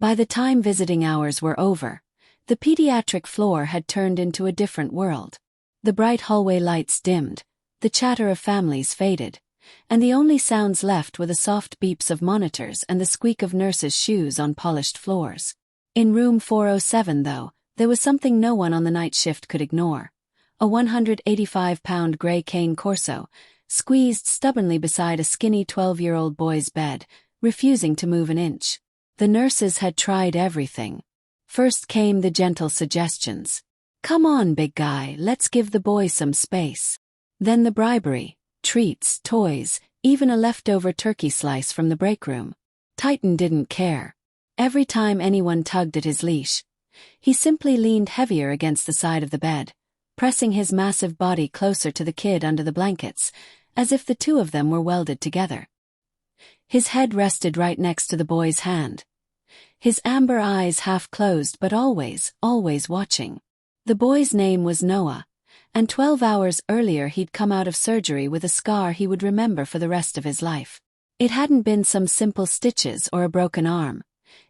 By the time visiting hours were over, the pediatric floor had turned into a different world. The bright hallway lights dimmed, the chatter of families faded, and the only sounds left were the soft beeps of monitors and the squeak of nurses' shoes on polished floors. In room 407, though, there was something no one on the night shift could ignore. A 185-pound gray cane Corso, squeezed stubbornly beside a skinny 12-year-old boy's bed, refusing to move an inch. The nurses had tried everything. First came the gentle suggestions. "Come on, big guy, let's give the boy some space." Then the bribery, treats, toys, even a leftover turkey slice from the break room. Titan didn't care. Every time anyone tugged at his leash, he simply leaned heavier against the side of the bed, pressing his massive body closer to the kid under the blankets, as if the two of them were welded together. His head rested right next to the boy's hand. His amber eyes half closed but always watching. The boy's name was Noah, and 12 hours earlier he'd come out of surgery with a scar he would remember for the rest of his life. It hadn't been some simple stitches or a broken arm.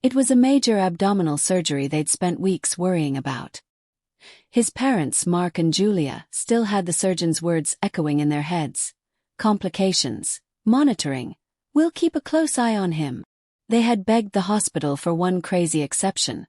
It was a major abdominal surgery they'd spent weeks worrying about. His parents, Mark and Julia, still had the surgeon's words echoing in their heads. Complications, monitoring, we'll keep a close eye on him. They had begged the hospital for one crazy exception.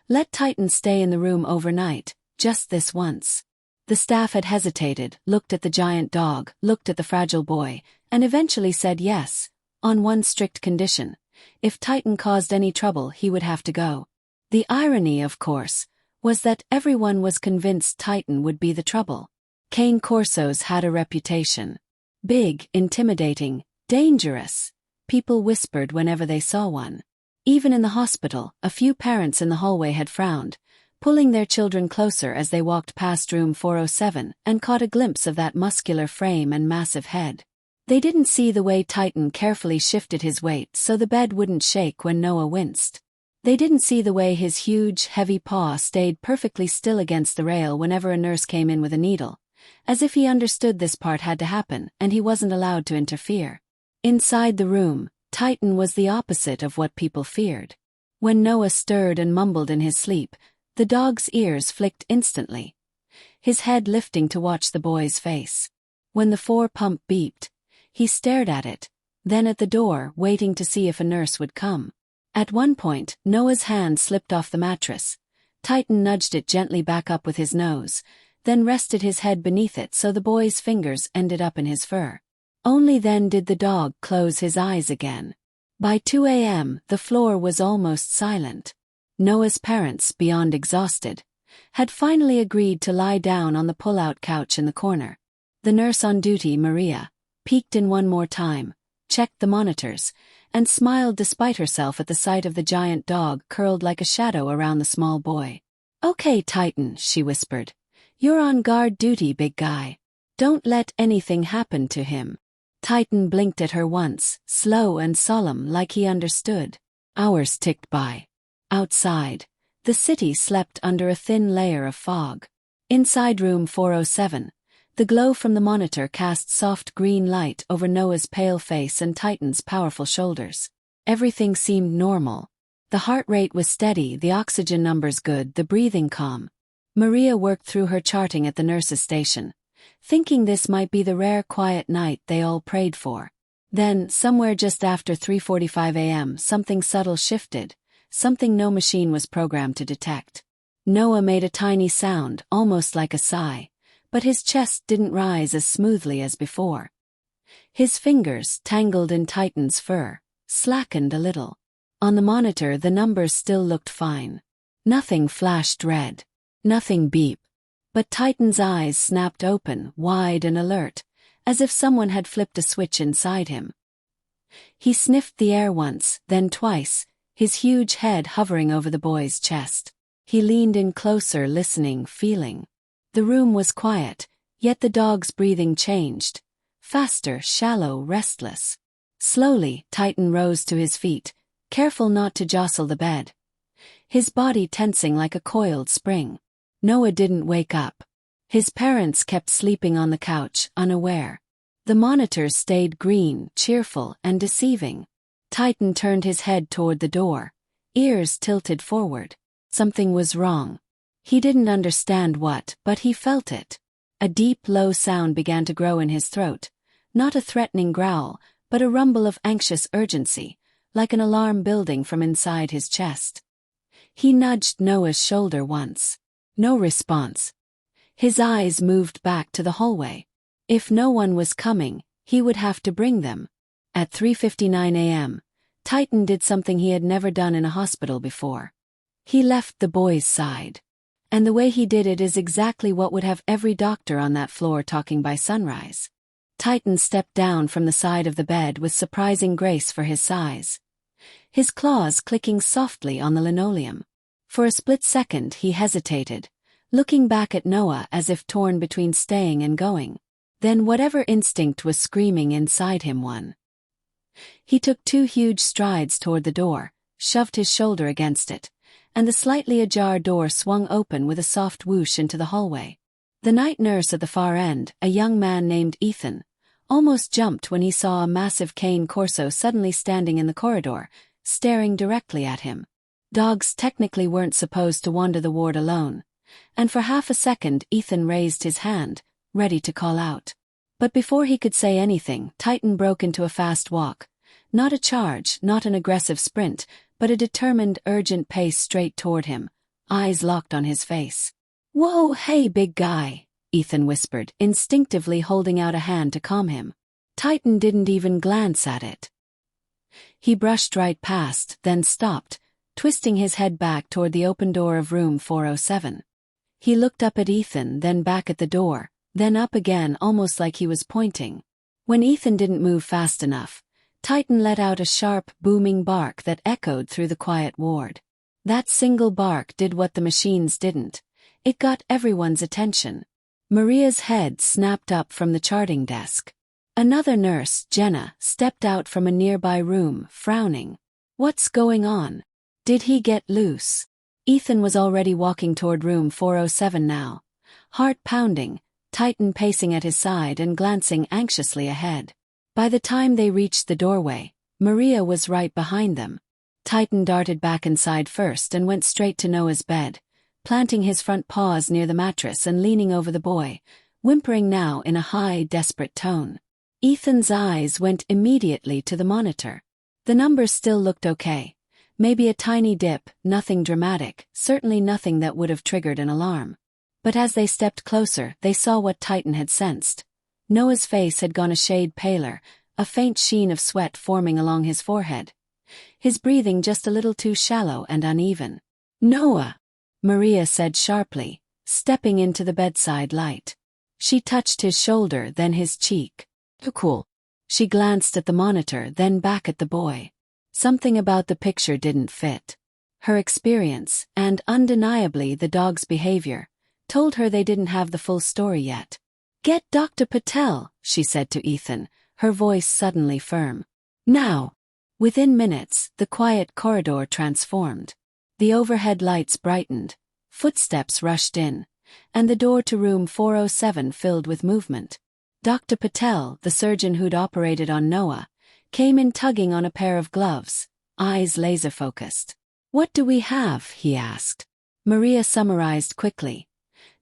Let Titan stay in the room overnight, just this once. The staff had hesitated, looked at the giant dog, looked at the fragile boy, and eventually said yes, on one strict condition. If Titan caused any trouble, he would have to go. The irony, of course, was that everyone was convinced Titan would be the trouble. Cane Corsos had a reputation. Big, intimidating, dangerous. People whispered whenever they saw one. Even in the hospital, a few parents in the hallway had frowned, pulling their children closer as they walked past room 407 and caught a glimpse of that muscular frame and massive head. They didn't see the way Titan carefully shifted his weight so the bed wouldn't shake when Noah winced. They didn't see the way his huge, heavy paw stayed perfectly still against the rail whenever a nurse came in with a needle, as if he understood this part had to happen and he wasn't allowed to interfere. Inside the room, Titan was the opposite of what people feared. When Noah stirred and mumbled in his sleep, the dog's ears flicked instantly, his head lifting to watch the boy's face. When the 4-pump beeped, he stared at it, then at the door, waiting to see if a nurse would come. At one point, Noah's hand slipped off the mattress. Titan nudged it gently back up with his nose, then rested his head beneath it so the boy's fingers ended up in his fur. Only then did the dog close his eyes again. By 2 a.m., the floor was almost silent. Noah's parents, beyond exhausted, had finally agreed to lie down on the pull-out couch in the corner. The nurse on duty, Maria, peeked in one more time, checked the monitors, and smiled despite herself at the sight of the giant dog curled like a shadow around the small boy. "Okay, Titan," she whispered. "You're on guard duty, big guy. Don't let anything happen to him." Titan blinked at her once, slow and solemn like he understood. Hours ticked by. Outside, the city slept under a thin layer of fog. Inside room 407, the glow from the monitor cast soft green light over Noah's pale face and Titan's powerful shoulders. Everything seemed normal. The heart rate was steady, the oxygen numbers good, the breathing calm. Maria worked through her charting at the nurse's station, thinking this might be the rare quiet night they all prayed for. Then, somewhere just after 3:45 a.m., something subtle shifted, something no machine was programmed to detect. Noah made a tiny sound, almost like a sigh, but his chest didn't rise as smoothly as before. His fingers, tangled in Titan's fur, slackened a little. On the monitor the numbers still looked fine. Nothing flashed red. Nothing beeped. But Titan's eyes snapped open, wide and alert, as if someone had flipped a switch inside him. He sniffed the air once, then twice, his huge head hovering over the boy's chest. He leaned in closer, listening, feeling. The room was quiet, yet the dog's breathing changed. Faster, shallow, restless. Slowly, Titan rose to his feet, careful not to jostle the bed, his body tensing like a coiled spring. Noah didn't wake up. His parents kept sleeping on the couch, unaware. The monitors stayed green, cheerful, and deceiving. Titan turned his head toward the door, ears tilted forward. Something was wrong. He didn't understand what, but he felt it. A deep, low sound began to grow in his throat, not a threatening growl, but a rumble of anxious urgency, like an alarm building from inside his chest. He nudged Noah's shoulder once. No response. His eyes moved back to the hallway. If no one was coming, he would have to bring them. At 3:59 a.m., Titan did something he had never done in a hospital before. He left the boy's side. And the way he did it is exactly what would have every doctor on that floor talking by sunrise. Titan stepped down from the side of the bed with surprising grace for his size. His claws clicking softly on the linoleum. For a split second he hesitated, looking back at Noah as if torn between staying and going. Then whatever instinct was screaming inside him won. He took 2 huge strides toward the door, shoved his shoulder against it, and the slightly ajar door swung open with a soft whoosh into the hallway. The night nurse at the far end, a young man named Ethan, almost jumped when he saw a massive cane Corso suddenly standing in the corridor, staring directly at him. Dogs technically weren't supposed to wander the ward alone, and for half a second Ethan raised his hand, ready to call out. But before he could say anything, Titan broke into a fast walk. Not a charge, not an aggressive sprint, but a determined, urgent pace straight toward him, eyes locked on his face. "Whoa, hey big guy," Ethan whispered, instinctively holding out a hand to calm him. Titan didn't even glance at it. He brushed right past, then stopped, twisting his head back toward the open door of room 407. He looked up at Ethan, then back at the door, then up again almost like he was pointing. When Ethan didn't move fast enough, Titan let out a sharp, booming bark that echoed through the quiet ward. That single bark did what the machines didn't. It got everyone's attention. Maria's head snapped up from the charting desk. Another nurse, Jenna, stepped out from a nearby room, frowning. "What's going on? Did he get loose?" Ethan was already walking toward room 407 now. Heart pounding, Titan pacing at his side and glancing anxiously ahead. By the time they reached the doorway, Maria was right behind them. Titan darted back inside first and went straight to Noah's bed, planting his front paws near the mattress and leaning over the boy, whimpering now in a high, desperate tone. Ethan's eyes went immediately to the monitor. The numbers still looked okay. Maybe a tiny dip, nothing dramatic, certainly nothing that would have triggered an alarm. But as they stepped closer, they saw what Titan had sensed. Noah's face had gone a shade paler, a faint sheen of sweat forming along his forehead. His breathing just a little too shallow and uneven. "Noah," Maria said sharply, stepping into the bedside light. She touched his shoulder, then his cheek. "Too cool." She glanced at the monitor, then back at the boy. Something about the picture didn't fit. Her experience, and undeniably the dog's behavior, told her they didn't have the full story yet. "Get Dr. Patel," she said to Ethan, her voice suddenly firm. "Now." Within minutes, the quiet corridor transformed. The overhead lights brightened, footsteps rushed in, and the door to room 407 filled with movement. Dr. Patel, the surgeon who'd operated on Noah, came in tugging on a pair of gloves, eyes laser-focused. "What do we have?" he asked. Maria summarized quickly.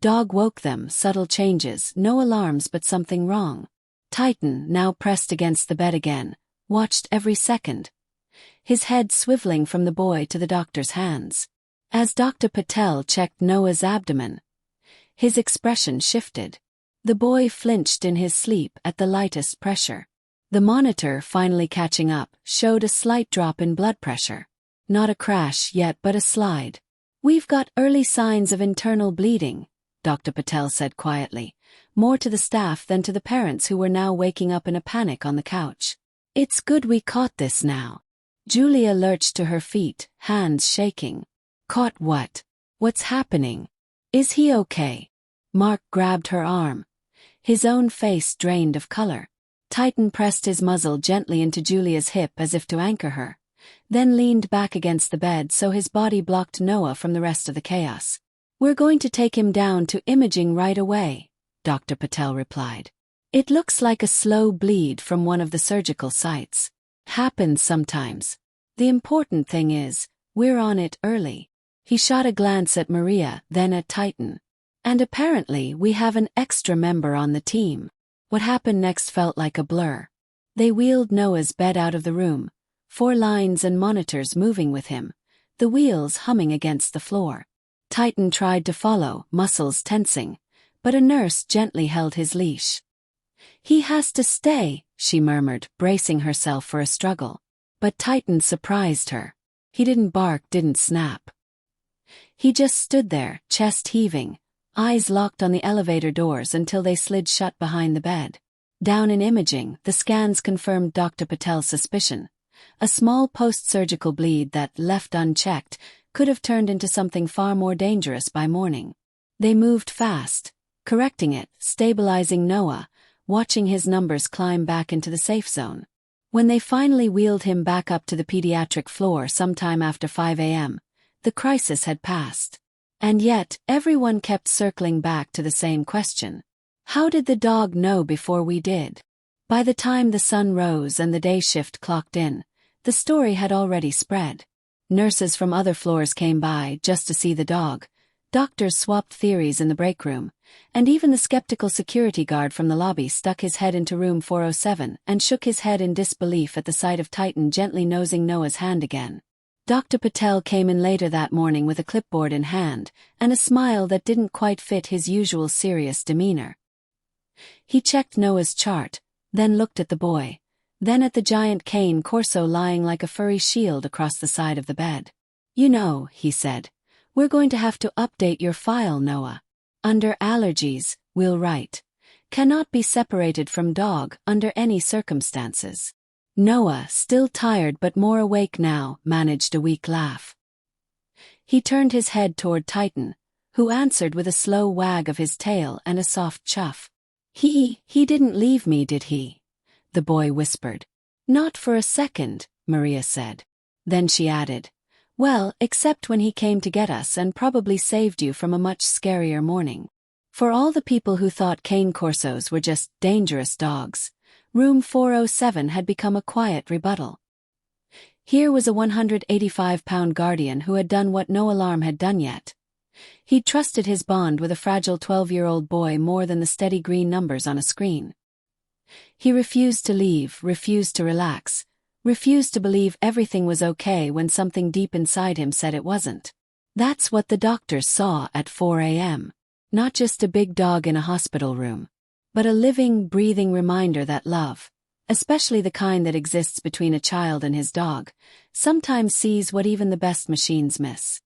Dog woke them, subtle changes, no alarms but something wrong. Titan, now pressed against the bed again, watched every second, his head swiveling from the boy to the doctor's hands. As Dr. Patel checked Noah's abdomen, his expression shifted. The boy flinched in his sleep at the lightest pressure. The monitor, finally catching up, showed a slight drop in blood pressure. Not a crash yet, but a slide. "We've got early signs of internal bleeding," Dr. Patel said quietly, more to the staff than to the parents who were now waking up in a panic on the couch. "It's good we caught this now." Julia lurched to her feet, hands shaking. "Caught what? What's happening? Is he okay?" Mark grabbed her arm. His own face drained of color. Titan pressed his muzzle gently into Julia's hip as if to anchor her, then leaned back against the bed so his body blocked Noah from the rest of the chaos. "We're going to take him down to imaging right away," Dr. Patel replied. "It looks like a slow bleed from one of the surgical sites. Happens sometimes. The important thing is, We're on it early. He shot a glance at Maria, then at Titan. And apparently we have an extra member on the team. What happened next felt like a blur. They wheeled Noah's bed out of the room, 4 lines and monitors moving with him, the wheels humming against the floor. Titan tried to follow, muscles tensing, but a nurse gently held his leash. He has to stay, she murmured, bracing herself for a struggle. But Titan surprised her. He didn't bark, didn't snap. He just stood there, chest heaving, eyes locked on the elevator doors until they slid shut behind the bed. Down in imaging, the scans confirmed Dr. Patel's suspicion. A small post-surgical bleed that, left unchecked, could have turned into something far more dangerous by morning. They moved fast, correcting it, stabilizing Noah, watching his numbers climb back into the safe zone. When they finally wheeled him back up to the pediatric floor sometime after 5 a.m., the crisis had passed. And yet, everyone kept circling back to the same question. How did the dog know before we did? By the time the sun rose and the day shift clocked in, the story had already spread. Nurses from other floors came by just to see the dog. Doctors swapped theories in the break room, and even the skeptical security guard from the lobby stuck his head into room 407 and shook his head in disbelief at the sight of Titan gently nosing Noah's hand again. Dr. Patel came in later that morning with a clipboard in hand, and a smile that didn't quite fit his usual serious demeanor. He checked Noah's chart, then looked at the boy, then at the giant cane Corso lying like a furry shield across the side of the bed. You know, he said, we're going to have to update your file, Noah. Under allergies, we'll write. Cannot be separated from dog under any circumstances. Noah, still tired but more awake now, managed a weak laugh. He turned his head toward Titan, who answered with a slow wag of his tail and a soft chuff. He didn't leave me, did he? The boy whispered. Not for a second, Maria said. Then she added, well, except when he came to get us and probably saved you from a much scarier morning. For all the people who thought cane Corsos were just dangerous dogs, room 407 had become a quiet rebuttal. Here was a 185-pound guardian who had done what no alarm had done yet. He'd trusted his bond with a fragile 12-year-old boy more than the steady green numbers on a screen. He refused to leave, refused to relax, refused to believe everything was okay when something deep inside him said it wasn't. That's what the doctors saw at 4 a.m. Not just a big dog in a hospital room, but a living, breathing reminder that love, especially the kind that exists between a child and his dog, sometimes sees what even the best machines miss.